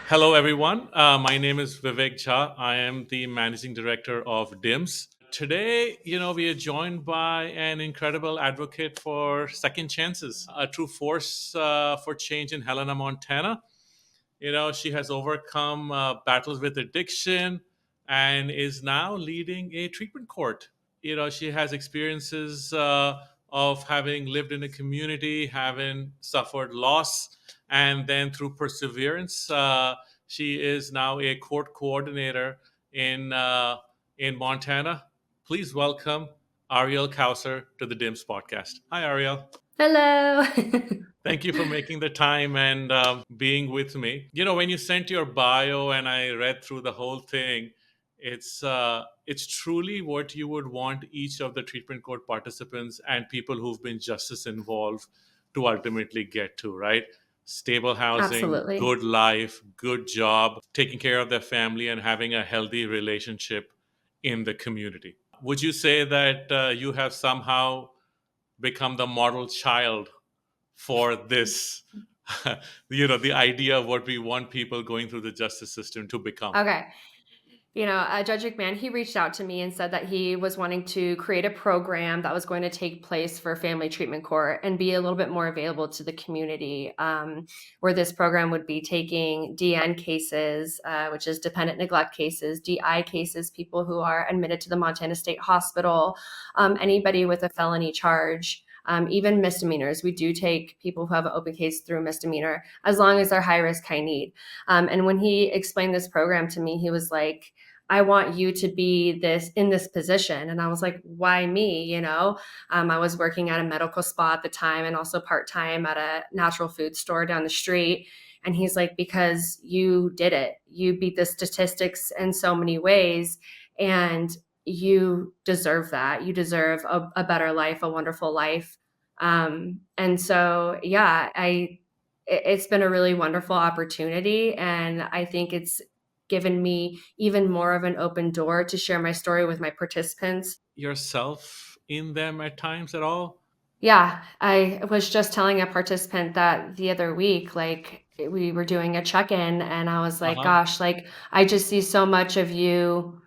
Hello, everyone. My name is Vivek Jha. I am the managing director of DIMS. Today, we are joined by an incredible advocate for second chances, a true force for change in Helena, Montana. She has overcome battles with addiction and is now leading a treatment court. She has experiences of having lived in a community, having suffered loss, and then through perseverance, she is now a court coordinator in in Montana. Please welcome Arielle Kauser to the DIMS podcast. Hi, Arielle. Hello. Thank you for making the time and being with me. When you sent your bio and I read through the whole thing, it's truly what you would want each of the treatment court participants and people who've been justice involved to ultimately get to, right? Stable housing, Absolutely. good life, good job, taking care of their family, and having a healthy relationship in the community. Would you say that you have somehow become the model child for this the idea of what we want people going through the justice system to become? Okay. Judge McMahon, he reached out to me and said that he was wanting to create a program that was going to take place for family treatment court and be a little bit more available to the community, where this program would be taking DN cases, which is dependent neglect cases, DI cases, people who are admitted to the Montana State Hospital, anybody with a felony charge. Even misdemeanors. We do take people who have an open case through misdemeanor as long as they're high risk, high need. And when he explained this program to me, he was like, I want you to be in this position. And I was like, why me? I was working at a medical spa at the time and also part-time at a natural food store down the street. And he's like, because you did it. You beat the statistics in so many ways. And you deserve that. You deserve a better life, a wonderful life. And so, yeah, it's been a really wonderful opportunity. And I think it's given me even more of an open door to share my story with my participants. Yourself in them at times at all? Yeah, I was just telling a participant that the other week, like we were doing a check-in and I was like, Uh-huh. gosh, like I just see so much of you,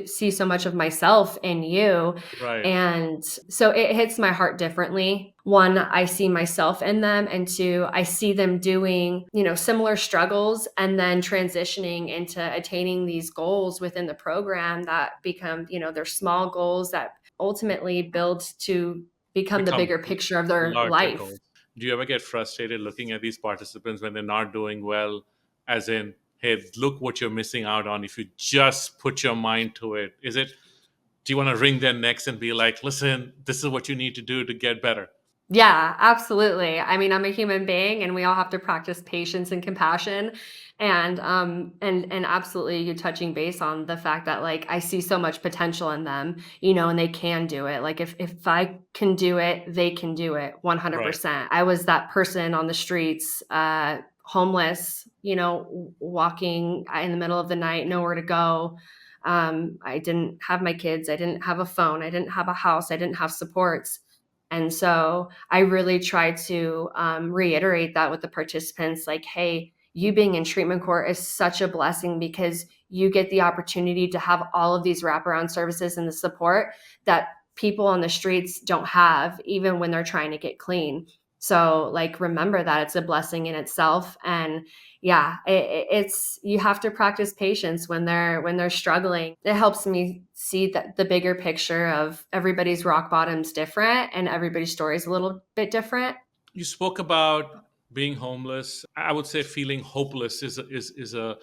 see so much of myself in you. Right. And so it hits my heart differently. One, I see myself in them. And two, I see them doing, similar struggles and then transitioning into attaining these goals within the program that become, they're small goals that ultimately build to become the Become bigger picture of their larger life. goals. Do you ever get frustrated looking at these participants when they're not doing well, as in, hey, look what you're missing out on if you just put your mind to it? Do you want to wring their necks and be like, listen, this is what you need to do to get better? Yeah, absolutely. I mean, I'm a human being and we all have to practice patience and compassion. And absolutely you touching base on the fact that like I see so much potential in them, and they can do it. Like if I can do it, they can do it Right. 100%. I was that person on the streets, homeless, walking in the middle of the night, nowhere to go. I didn't have my kids. I didn't have a phone. I didn't have a house. I didn't have supports. And so I really try to reiterate that with the participants like, hey, you being in treatment court is such a blessing because you get the opportunity to have all of these wraparound services and the support that people on the streets don't have, even when they're trying to get clean. So, like, remember that it's a blessing in itself. And yeah, it's you have to practice patience when they're struggling. It helps me see that the bigger picture of everybody's rock bottom's different and everybody's story is a little bit different. You spoke about being homeless. I would say feeling hopeless is a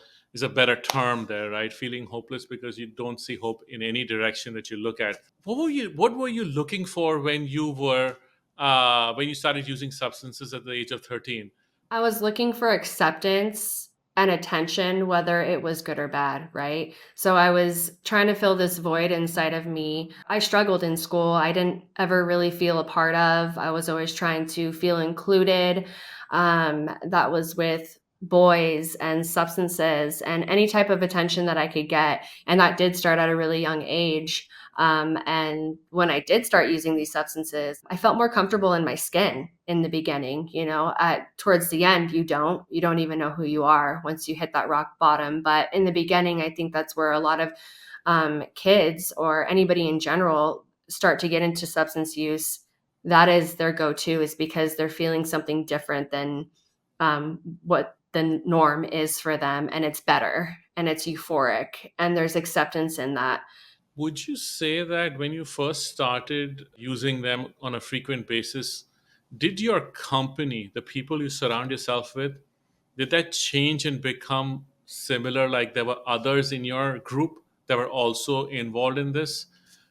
better term there, right? Feeling hopeless because you don't see hope in any direction that you look at. What were you looking for when you started using substances at the age of 13? I was looking for acceptance and attention, whether it was good or bad, right? So I was trying to fill this void inside of me. I struggled in school. I didn't ever really feel a part of. I was always trying to feel included. That was with boys and substances and any type of attention that I could get. And that did start at a really young age. And when I did start using these substances, I felt more comfortable in my skin in the beginning. Towards the end, you don't even know who you are once you hit that rock bottom. But in the beginning, I think that's where a lot of kids or anybody in general start to get into substance use. That is their go-to, is because they're feeling something different than what the norm is for them, and it's better and it's euphoric and there's acceptance in that. Would you say that when you first started using them on a frequent basis, did your company, the people you surround yourself with, did that change and become similar? Like there were others in your group that were also involved in this?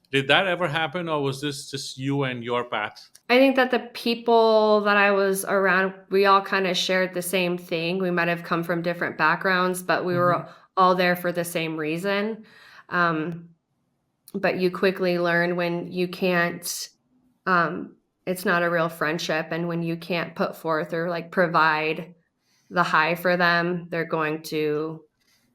Did that ever happen, or was this just you and your path? I think that the people that I was around, we all kind of shared the same thing. We might have come from different backgrounds, but we Hmm. were all there for the same reason. Um, but you quickly learn when you can't, um, it's not a real friendship. And when you can't put forth or like provide the high for them, they're going to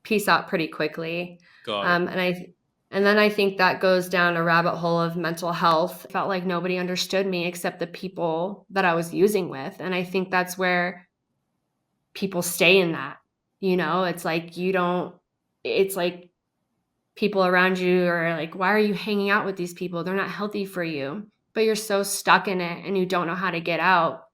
peace out pretty quickly. Got it. Um, and I and then I think that goes down a rabbit hole of mental health. Felt like nobody understood me except the people that I was using with. And I think that's where people stay in that. It's like it's like people around you are like, why are you hanging out with these people? They're not healthy for you. But you're so stuck in it and you don't know how to get out.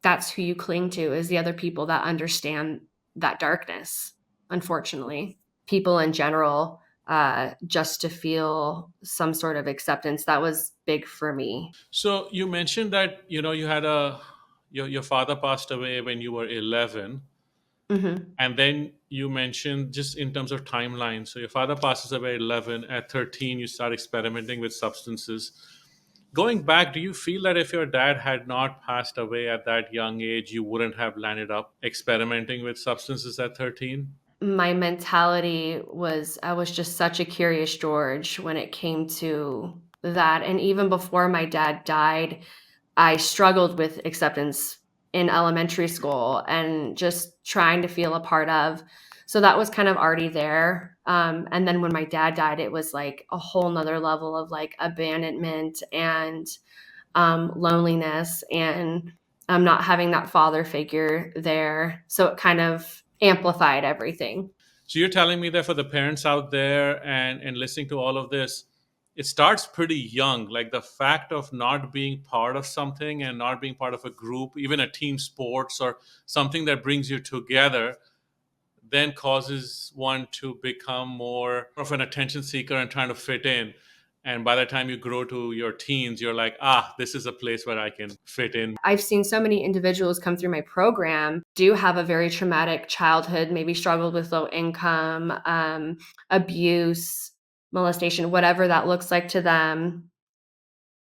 That's who you cling to, is the other people that understand that darkness, unfortunately. People in general, just to feel some sort of acceptance. That was big for me. So you mentioned that you had your father passed away when you were 11, Mhm. and then you mentioned just in terms of timeline. So your father passes away at 11. At 13, you start experimenting with substances. Going back, do you feel that if your dad had not passed away at that young age, you wouldn't have landed up experimenting with substances at 13? My mentality was, I was just such a curious George when it came to that. And even before my dad died, I struggled with acceptance in elementary school and just trying to feel a part of. So that was kind of already there. And then when my dad died, it was like a whole nother level of like abandonment and loneliness and not having that father figure there. So it kind of amplified everything. So you're telling me that for the parents out there and listening to all of this, it starts pretty young. Like the fact of not being part of something and not being part of a group, even a team sports or something that brings you together, then causes one to become more of an attention seeker and trying to fit in. And by the time you grow to your teens, you're like, this is a place where I can fit in. I've seen so many individuals come through my program do have a very traumatic childhood, maybe struggled with low income, abuse, molestation, whatever that looks like to them,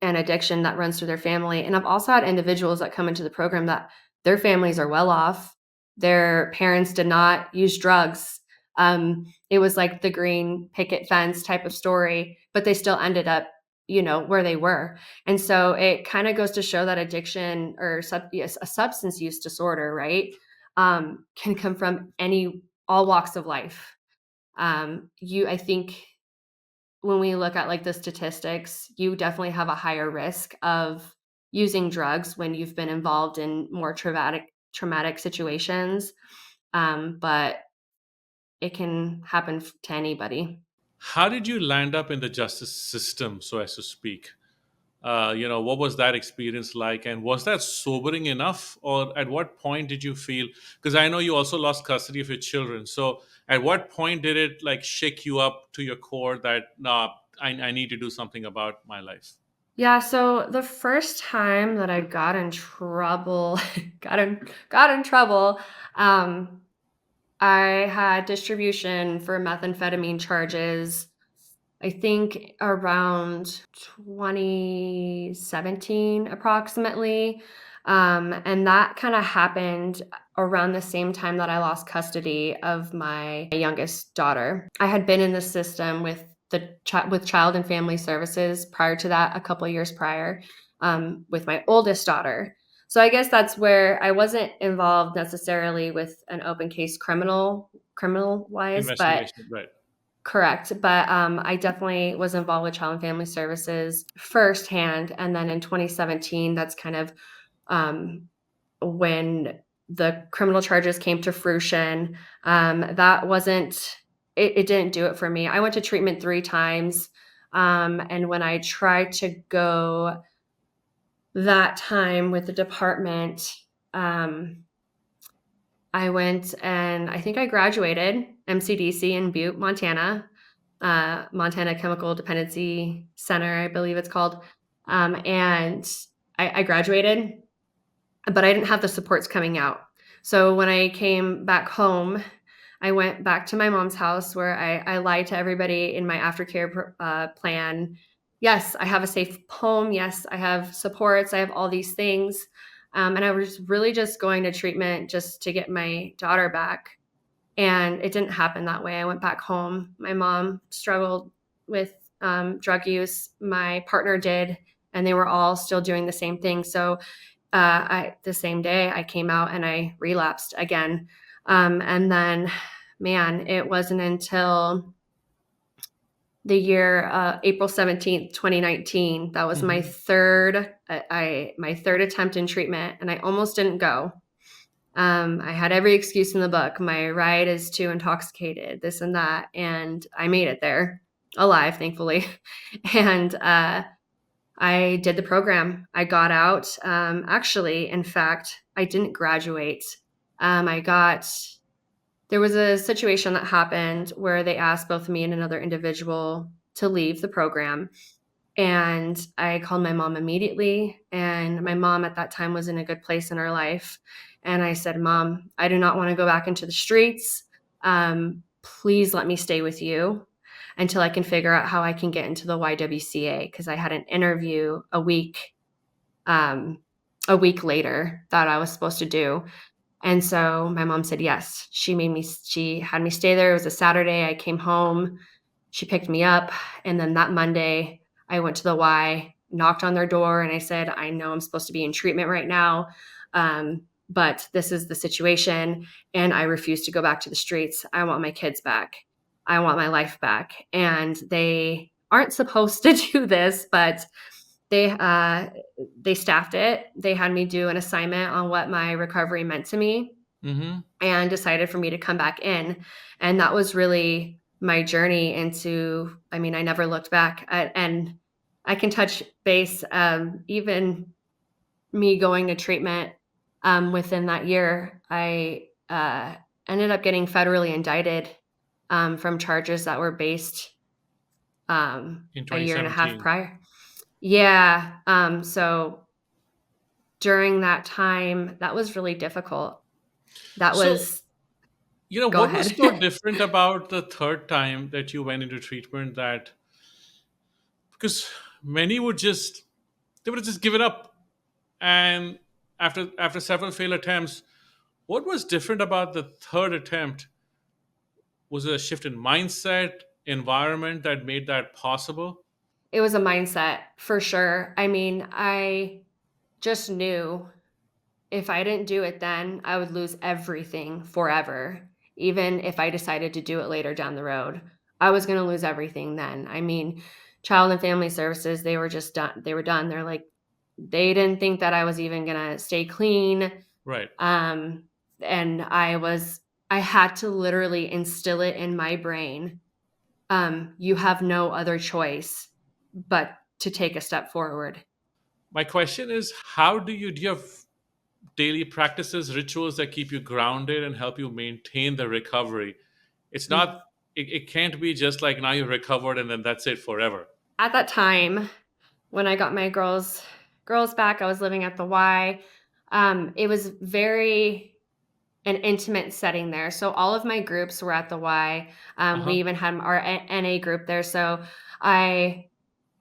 and addiction that runs through their family. And I've also had individuals that come into the program that their families are well off. Their parents did not use drugs. It was like the green picket fence type of story, but they still ended up, where they were. And so it kind of goes to show that addiction or yes, a substance use disorder, right, can come from all walks of life. I think when we look at like the statistics, you definitely have a higher risk of using drugs when you've been involved in more traumatic situations. But it can happen to anybody. How did you land up in the justice system, so as to speak? What was that experience like, and was that sobering enough, or at what point did you feel? Because I know you also lost custody of your children. So, at what point did it like shake you up to your core that nah, I need to do something about my life? Yeah, so the first time that I got in trouble, got in trouble, um, I had distribution for methamphetamine charges, I think around 2017 approximately. And that kind of happened around the same time that I lost custody of my youngest daughter. I had been in the system with with Child and Family Services prior to that, a couple of years prior, with my oldest daughter. So I guess that's where I wasn't involved necessarily with an open case criminal wise, but Investigation, right? correct. But I definitely was involved with Child and Family Services firsthand. And then in 2017, that's kind of um, when the criminal charges came to fruition. That wasn't, it didn't do it for me. I went to treatment 3 times. And when I tried to go that time with the department, um, I went and I think I graduated MCDC in Butte, Montana, Montana Chemical Dependency Center, I believe it's called. And I graduated, but I didn't have the supports coming out. So when I came back home, I went back to my mom's house where I lied to everybody in my aftercare plan. Yes, I have a safe home. Yes, I have supports. I have all these things. And I was really just going to treatment just to get my daughter back. And it didn't happen that way. I went back home. My mom struggled with drug use. My partner did, and they were all still doing the same thing. So the same day I came out and I relapsed again. And then, man, it wasn't until the year April 17th, 2019. That was my Mm-hmm. third attempt in treatment, and I almost didn't go. I had every excuse in the book. My ride is too intoxicated, this and that, and I made it there alive, thankfully. And I did the program. I got out. Actually, in fact, I didn't graduate. There was a situation that happened where they asked both me and another individual to leave the program. And I called my mom immediately. And my mom at that time was in a good place in her life. And I said, Mom, I do not want to go back into the streets. Please let me stay with you until I can figure out how I can get into the YWCA, because I had an interview a week later that I was supposed to do. And so my mom said yes. She had me stay there. It was a Saturday. I came home. She picked me up. And then that Monday, I went to the Y, knocked on their door, and I said, I know I'm supposed to be in treatment right now, but this is the situation, and I refuse to go back to the streets. I want my kids back. I want my life back. And they aren't supposed to do this, but they staffed it. They had me do an assignment on what my recovery meant to me Mm-hmm. and decided for me to come back in. And that was really my journey into, I mean, I never looked back. And I can touch base, even me going to treatment within that year. I ended up getting federally indicted from charges that were based In a year and a half 2017. prior. Yeah. So during that time, that was really difficult. That So, was Go what ahead. was so different about the third time that you went into treatment, that because many would just, they would have just given up, and after several failed attempts, what was different about the third attempt? Was it a shift in mindset, environment that made that possible? It was a mindset for sure. I mean, I just knew if I didn't do it then, I would lose everything forever. Even if I decided to do it later down the road, I was going to lose everything then. I mean, Child and Family Services, they were just done. They were done. They're like, they didn't think that I was even going to stay clean. Right. Um, and I had to literally instill it in my brain. You have no other choice but to take a step forward. My question is, how do you have daily practices, rituals that keep you grounded and help you maintain the recovery? It's Mm. not, it can't be just like now you've recovered and then that's it forever. At that time, when I got my girls back, I was living at the Y. It was very an intimate setting there. So all of my groups were at the Y. We Uh-huh. even had our NA group there. So I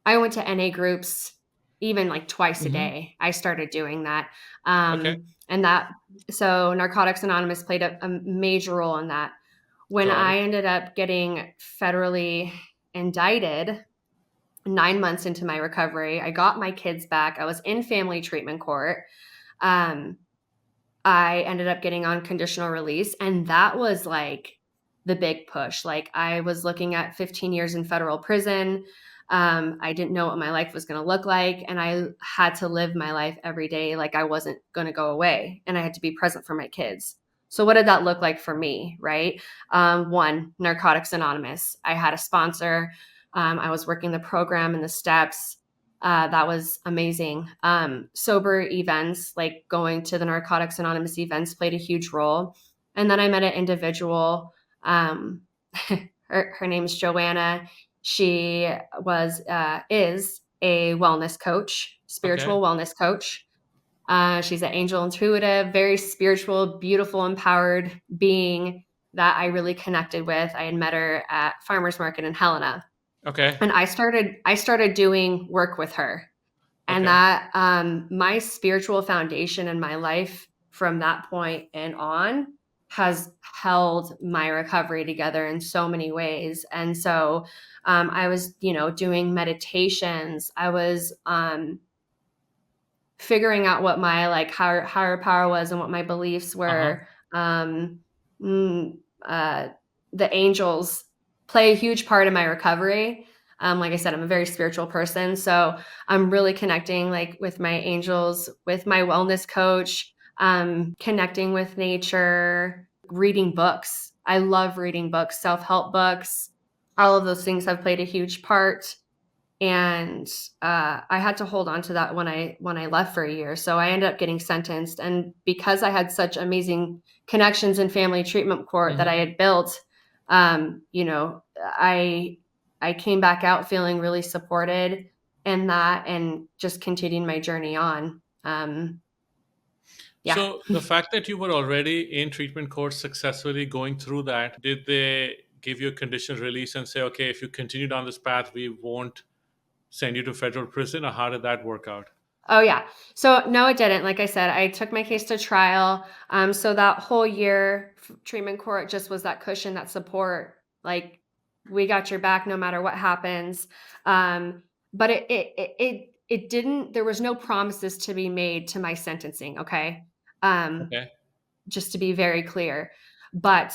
I went to NA groups even like twice a Hmm. day. I started doing that. Okay. And that so Narcotics Anonymous played a major role in that. When Got I it. ended up getting federally indicted 9 months into my recovery, I got my kids back. I was in family treatment court. I ended up getting on conditional release, and that was like the big push. Like, I was looking at 15 years in federal prison. I didn't know what my life was going to look like, and I had to live my life every day like I wasn't going to go away, and I had to be present for my kids. So what did that look like for me, right? One, Narcotics Anonymous. I had a sponsor. I was working the program and the steps. That was amazing. Sober events, like going to the Narcotics Anonymous events, played a huge role. And then I met an individual. Um, her name's Joanna. She is a wellness coach, Okay. spiritual wellness coach. She's an angel intuitive, very spiritual, beautiful, empowered being that I really connected with. I had met her at farmers market in Helena, Okay. and I started doing work with her, and Okay. that my spiritual foundation in my life from that point and on has held my recovery together in so many ways. And so I was, doing meditations. I was figuring out what my like higher power was and what my beliefs Uh-huh. were. Um, mm, uh, the angels play a huge part in my recovery. Like I said, I'm a very spiritual person, so I'm really connecting like with my angels, with my wellness coach, connecting with nature, reading books. I love reading books, self-help books. All of those things have played a huge part, and I had to hold on to that when I left for a year. So I ended up getting sentenced, and because I had such amazing connections in family treatment court that I Hmm. had built, I came back out feeling really supported in that, and just continuing my journey on. Yeah. So the fact that you were already in treatment course successfully going through that, did they give you a conditional release and say, okay, if you continue down this path, we won't send you to federal prison, or how did that work out? Oh yeah. So no, it didn't. Like I said, I took my case to trial. So that whole year, treatment court just was that cushion, that support. Like, we got your back no matter what happens. But it didn't. There was no promises to be made to my sentencing. Okay. Um, Okay. just to be very clear, but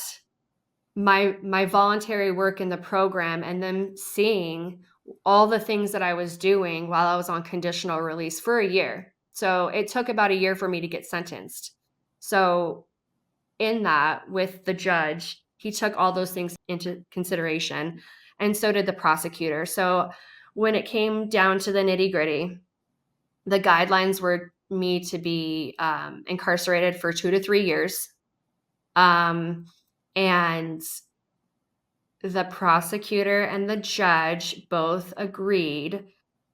my voluntary work in the program and them seeing all the things that I was doing while I was on conditional release for a year. So it took about a year for me to get sentenced. So in that, with the judge, he took all those things into consideration, and so did the prosecutor. So when it came down to the nitty-gritty, the guidelines were me to be incarcerated for 2 to 3 years. Um, and the prosecutor and the judge both agreed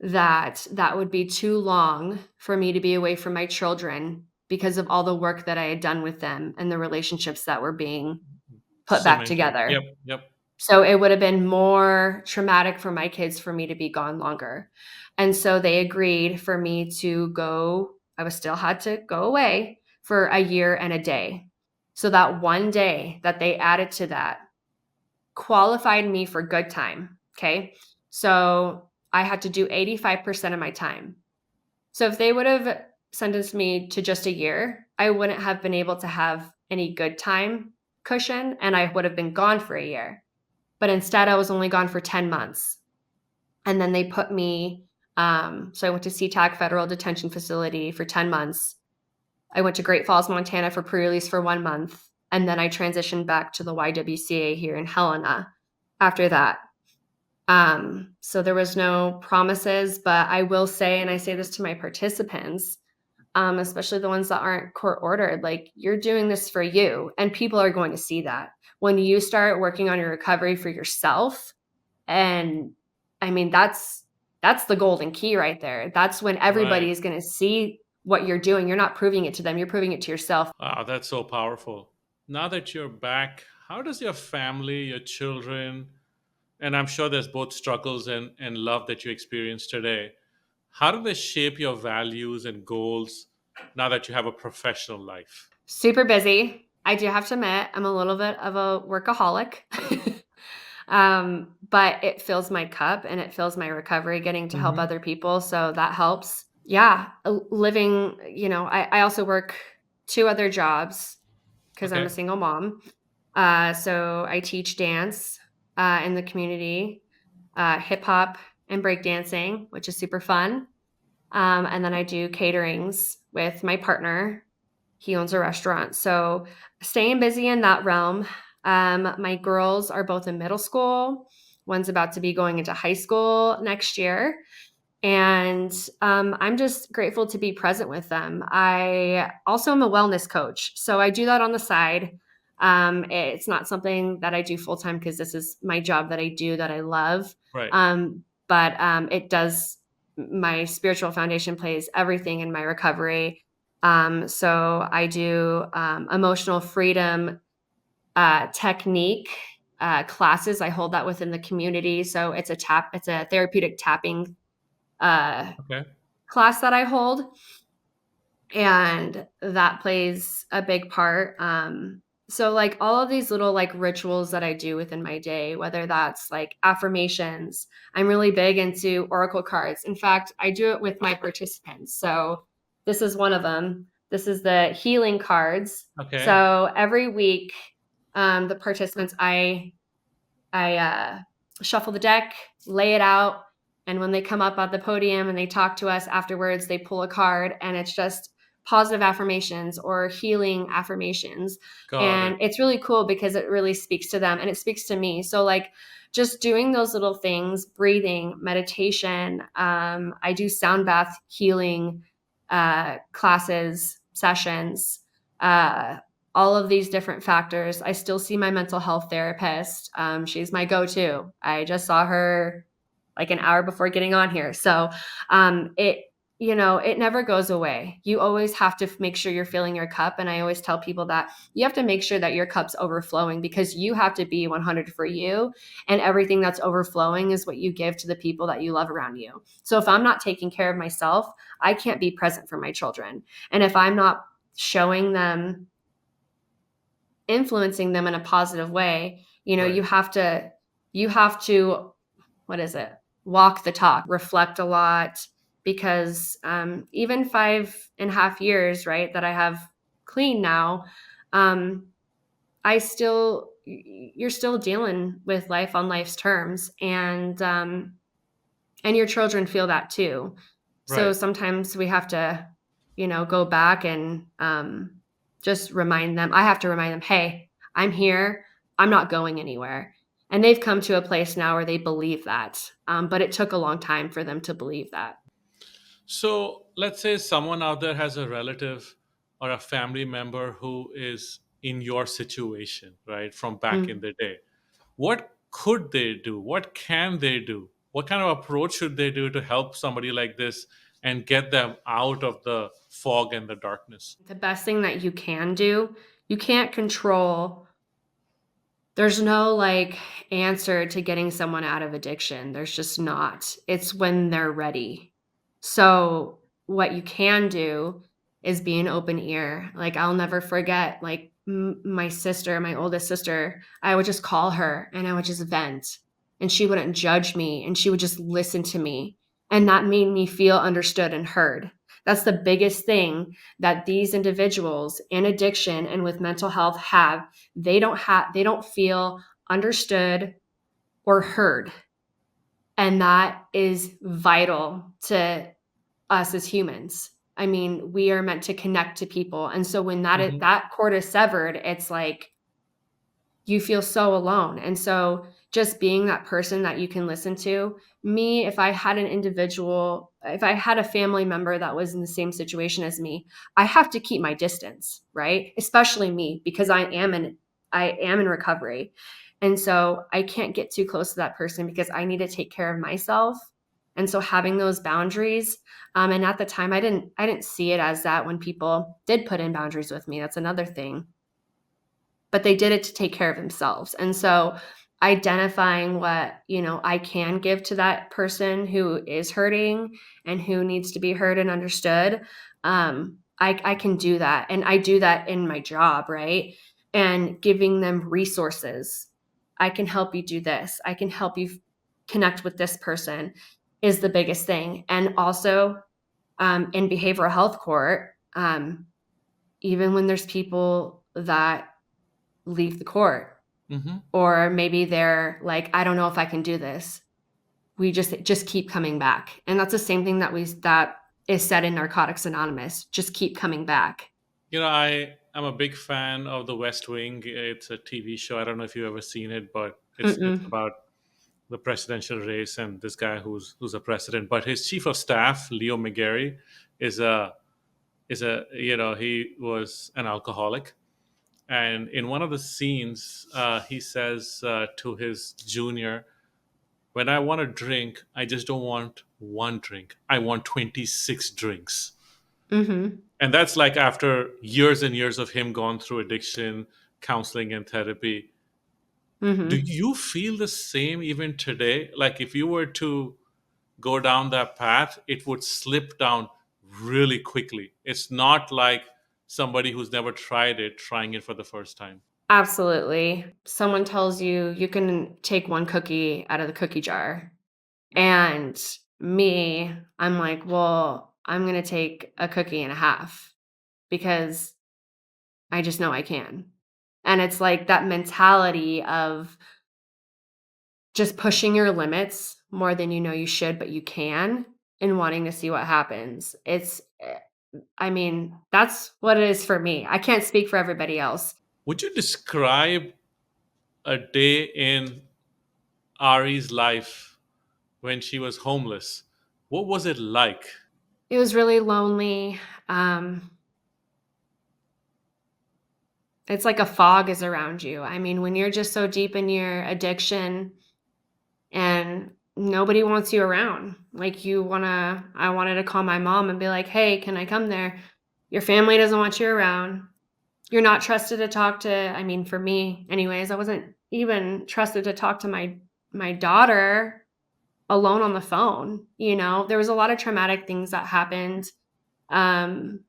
that that would be too long for me to be away from my children because of all the work that I had done with them and the relationships that were being put back Cemented. Yep. together. Yep. So it would have been more traumatic for my kids for me to be gone longer. And so they agreed for me to go. I was still had to go away for a year and a day. So that one day that they added to that qualified me for good time. Okay. So I had to do 85% of my time. So if they would have sentenced me to just a year, I wouldn't have been able to have any good time cushion, and I would have been gone for a year. But instead, I was only gone for 10 months. And then they put me, so I went to SeaTac Federal Detention Facility for 10 months. I went to Great Falls, Montana for pre-release for 1 month. And then I transitioned back to the YWCA here in Helena after that. So there was no promises, but I will say, and I say this to my participants, especially the ones that aren't court ordered, like, you're doing this for you, and people are going to see that when you start working on your recovery for yourself. And I mean, that's the golden key right there. That's when everybody Right. is going to see what you're doing. You're not proving it to them, you're proving it to yourself. Wow, that's so powerful. Now that you're back, how does your family, your children, and I'm sure there's both struggles and love that you experience today, how do they shape your values and goals now that you have a professional life? Super busy. I do have to admit, I'm a little bit of a workaholic. But it fills my cup and it fills my recovery getting to help Hmm. other people. So that helps. Yeah, living, I also work 2 other jobs because 'cause I'm a Okay. single mom. So I teach dance, in the community, hip hop and break dancing, which is super fun. And then I do caterings with my partner. He owns a restaurant. So staying busy in that realm. My girls are both in middle school. One's about to be going into high school next year. And I'm just grateful to be present with them. I also am a wellness coach. So I do that on the side. It's not something that I do full time because this is my job that I do that I love. Right. But it does, my spiritual foundation plays everything in my recovery. So I do emotional freedom technique classes. I hold that within the community. So it's a therapeutic tapping uh, Okay. class that I hold, and that plays a big part. So like all of these little like rituals that I do within my day, whether that's like affirmations, I'm really big into oracle cards. In fact, I do it with my participants. So this is one of them. This is the healing cards. Okay. So every week, the participants, I shuffle the deck, lay it out, and when they come up at the podium and they talk to us afterwards, they pull a card, and it's just positive affirmations or healing affirmations. Got it. And it's really cool because it really speaks to them and it speaks to me. So, like, just doing those little things, breathing, meditation. I do sound bath healing classes, sessions. Uh, all of these different factors. I still see my mental health therapist. She's my go-to. I just saw her like an hour before getting on here. So it, it never goes away. You always have to make sure you're filling your cup. And I always tell people that you have to make sure that your cup's overflowing because you have to be 100 for you. And everything that's overflowing is what you give to the people that you love around you. So if I'm not taking care of myself, I can't be present for my children. And if I'm not showing them, influencing them in a positive way, Right. you have to, what is it? Walk the talk, reflect a lot, because even 5.5 years, right, that I have clean now, um, you're still dealing with life on life's terms, and your children feel that too. So Right. sometimes we have to, go back and just remind them. I have to remind them, hey, I'm here. I'm not going anywhere. And they've come to a place now where they believe that. But it took a long time for them to believe that. So let's say someone out there has a relative or a family member who is in your situation, right, from back in Mm. the day. What could they do? What can they do? What kind of approach should they do to help somebody like this and get them out of the fog and the darkness? The best thing that you can do, you can't control. There's no, like, answer to getting someone out of addiction, there's just not. It's when they're ready. So, what you can do is be an open ear. Like, I'll never forget, like, my sister, my oldest sister, I would just call her and I would just vent, and she wouldn't judge me, and she would just listen to me, and that made me feel understood and heard. That's the biggest thing that these individuals in addiction and with mental health have. They don't feel understood or heard, and that is vital to us as humans. I mean, we are meant to connect to people, and so when Hmm. that cord is severed, it's like you feel so alone. And so just being that person that you can listen to. Me, if I had an individual, if I had a family member that was in the same situation as me, I have to keep my distance, right? Especially me, because I am in recovery. And so I can't get too close to that person because I need to take care of myself. And so having those boundaries, and at the time I didn't see it as that when people did put in boundaries with me. That's another thing, but they did it to take care of themselves. And so identifying what, I can give to that person who is hurting and who needs to be heard and understood. I can do that. And I do that in my job, right? And giving them resources. I can help you do this. I can help you connect with this person is the biggest thing. And also in behavioral health court, even when there's people that leave the court, Hmm. or maybe they're like, I don't know if I can do this. We just keep coming back. And that's the same thing that is said in Narcotics Anonymous. Just keep coming back. I am a big fan of The West Wing. It's a TV show. I don't know if you've ever seen it, but it's Mm-mm. about the presidential race and this guy who's a president. But his chief of staff, Leo McGarry, is a he was an alcoholic. And in one of the scenes, he says to his junior, "When I want a drink, I just don't want one drink. I want 26 drinks." Mhm. And that's like after years and years of him going through addiction, counseling, and therapy. Do Mhm. you feel the same even today? Like if you were to go down that path, it would slip down really quickly. It's not like somebody who's never tried it trying it for the first time. Absolutely. Someone tells you you can take one cookie out of the cookie jar, and me, I'm like, "Well, I'm gonna take a cookie and a half because I just know I can." And it's like that mentality of just pushing your limits more than you know you should, but you can, and wanting to see what happens. I mean, that's what it is for me. I can't speak for everybody else. Would you describe a day in Ari's life when she was homeless? What was it like? It was really lonely. Um, it's like a fog is around you. I mean, when you're just so deep in your addiction and nobody wants you around, like I wanted to call my mom and be like, hey, can I come there? Your family doesn't want you around. You're not trusted to talk to, I mean, for me, anyways, I wasn't even trusted to talk to my daughter alone on the phone. There was a lot of traumatic things that happened. Um,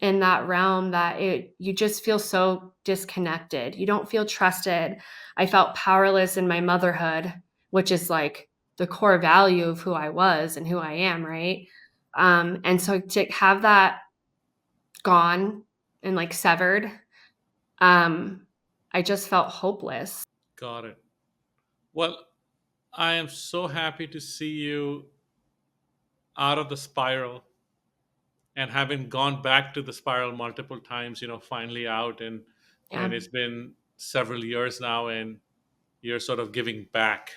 in that realm that you just feel so disconnected. You don't feel trusted. I felt powerless in my motherhood, which is like the core value of who I was and who I am, right? And so to have that gone and like severed, um, I just felt hopeless. Got it. Well, I am so happy to see you out of the spiral and having gone back to the spiral multiple times, finally out, and Yeah. it's been several years now, and you're sort of giving back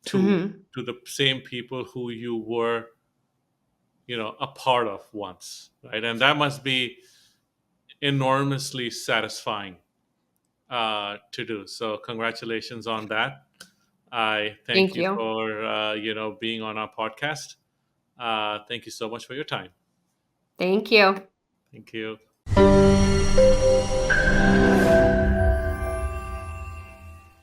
to Mhm. to the same people who you were, a part of once, right? And that must be enormously satisfying to do. So congratulations on that. I thank Thank you you. for being on our podcast. Thank you so much for your time. Thank you. Thank you.